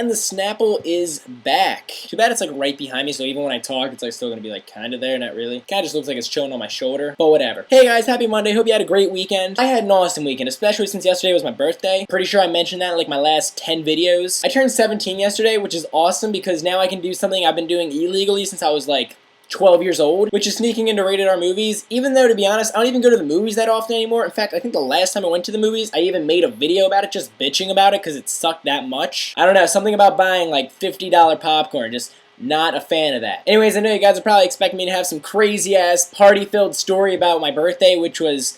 and the Snapple is back. Too bad it's like right behind me, so even when I talk, it's like still gonna be like kind of there, not really. Kind of just looks like it's chilling on my shoulder, but whatever. Hey guys, happy Monday. Hope you had a great weekend. I had an awesome weekend, especially since yesterday was my birthday. Pretty sure I mentioned that in like my last 10 videos. I turned 17 yesterday, which is awesome because now I can do something I've been doing illegally since I was like 12 years old, which is sneaking into rated R movies, even though, to be honest, I don't even go to the movies that often anymore. In fact, I think the last time I went to the movies, I even made a video about it, just bitching about it because it sucked that much. I don't know, something about buying like $50 popcorn, just not a fan of that. Anyways, I know you guys are probably expecting me to have some crazy-ass, party-filled story about my birthday, which was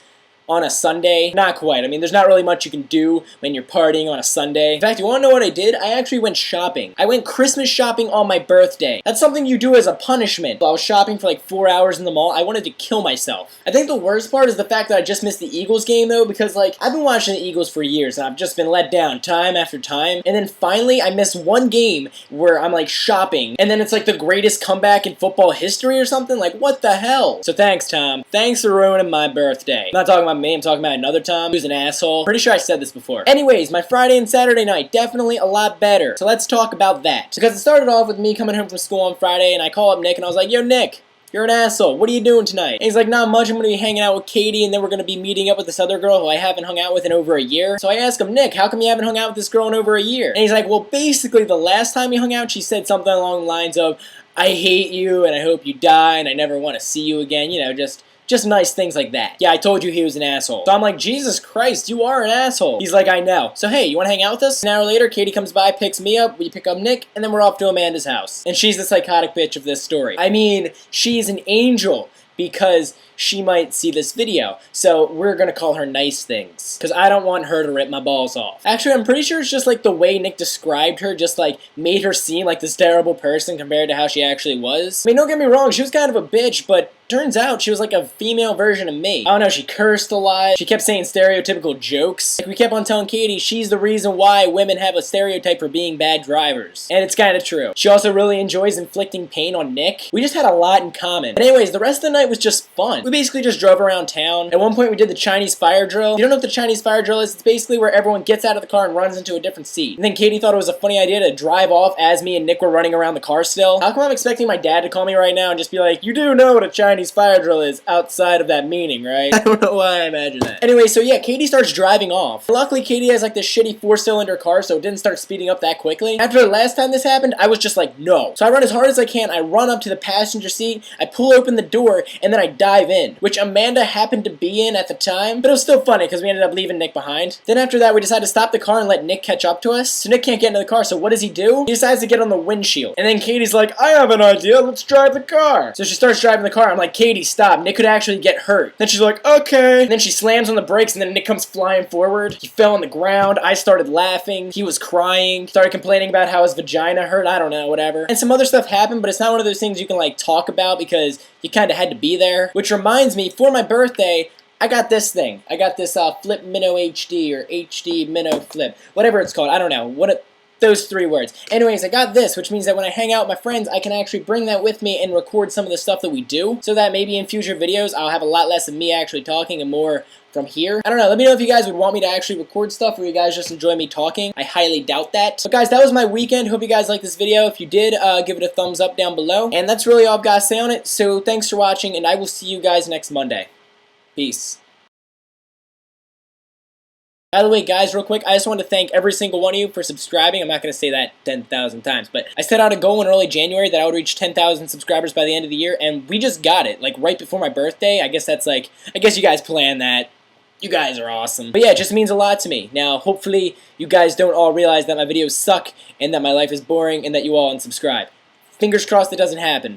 on a Sunday. Not quite. I mean, there's not really much you can do when you're partying on a Sunday. In fact, you want to know what I did? I actually went shopping. I went Christmas shopping on my birthday. That's something you do as a punishment. I was shopping for like 4 hours in the mall. I wanted to kill myself. I think the worst part is the fact that I just missed the Eagles game though, because like, I've been watching the Eagles for years and I've just been let down time after time. And then finally, I missed one game where I'm like shopping and then it's like the greatest comeback in football history or something. Like, what the hell? So thanks, Tom. Thanks for ruining my birthday. I'm not talking about me, I'm talking about another Tom who's an asshole. Pretty sure I said this before. Anyways, my Friday and Saturday night, definitely a lot better. So let's talk about that. Because it started off with me coming home from school on Friday and I call up Nick and I was like, yo Nick, you're an asshole. What are you doing tonight? And he's like, not much. I'm going to be hanging out with Katie and then we're going to be meeting up with this other girl who I haven't hung out with in over a year. So I asked him, Nick, how come you haven't hung out with this girl in over a year? And he's like, well, basically the last time we hung out, she said something along the lines of, I hate you and I hope you die and I never want to see you again. You know, just nice things like that. Yeah, I told you he was an asshole. So I'm like, Jesus Christ, you are an asshole. He's like, I know. So hey, you want to hang out with us? An hour later, Katie comes by, picks me up, we pick up Nick, and then we're off to Amanda's house. And she's the psychotic bitch of this story. I mean, she's an angel because she might see this video. So we're gonna call her nice things because I don't want her to rip my balls off. Actually, I'm pretty sure it's just like the way Nick described her just like made her seem like this terrible person compared to how she actually was. I mean, don't get me wrong, she was kind of a bitch, but turns out she was like a female version of me. I don't know, she cursed a lot. She kept saying stereotypical jokes. Like we kept on telling Katie she's the reason why women have a stereotype for being bad drivers. And it's kind of true. She also really enjoys inflicting pain on Nick. We just had a lot in common. But anyways, the rest of the night was just fun. We basically just drove around town. At one point we did the Chinese fire drill. If you don't know what the Chinese fire drill is, it's basically where everyone gets out of the car and runs into a different seat. And then Katie thought it was a funny idea to drive off as me and Nick were running around the car still. How come I'm expecting my dad to call me right now and just be like, you do know what a Chinese fire drill is outside of that meaning, right? I don't know why I imagine that. Anyway, so yeah, Katie starts driving off. Luckily, Katie has like this shitty 4-cylinder car, so it didn't start speeding up that quickly. After the last time this happened, I was just like, no. So I run as hard as I can, I run up to the passenger seat, I pull open the door, and then I dive in, which Amanda happened to be in at the time, but it was still funny because we ended up leaving Nick behind. Then after that, we decided to stop the car and let Nick catch up to us. So Nick can't get into the car, so what does he do? He decides to get on the windshield. And then Katie's like, I have an idea, let's drive the car. So she starts driving the car, I'm like, Katie, stop, Nick could actually get hurt. Then she's like, okay. And then she slams on the brakes and then Nick comes flying forward. He fell on the ground, I started laughing, he was crying, started complaining about how his vagina hurt, I don't know, whatever. And some other stuff happened, but it's not one of those things you can like talk about because you kind of had to be there. Which reminds me, for my birthday, I got this thing. I got this Flip Minnow HD or HD Minnow Flip. Whatever it's called. I don't know. Those 3 words. Anyways, I got this, which means that when I hang out with my friends, I can actually bring that with me and record some of the stuff that we do, so that maybe in future videos, I'll have a lot less of me actually talking and more from here. I don't know, let me know if you guys would want me to actually record stuff or you guys just enjoy me talking. I highly doubt that. But guys, that was my weekend. Hope you guys liked this video. If you did, give it a thumbs up down below. And that's really all I've got to say on it, so thanks for watching, and I will see you guys next Monday. Peace. By the way, guys, real quick, I just want to thank every single one of you for subscribing. I'm not going to say that 10,000 times, but I set out a goal in early January that I would reach 10,000 subscribers by the end of the year, and we just got it, like, right before my birthday. I guess that's like, I guess you guys planned that. You guys are awesome. But yeah, it just means a lot to me. Now, hopefully, you guys don't all realize that my videos suck, and that my life is boring, and that you all unsubscribe. Fingers crossed it doesn't happen.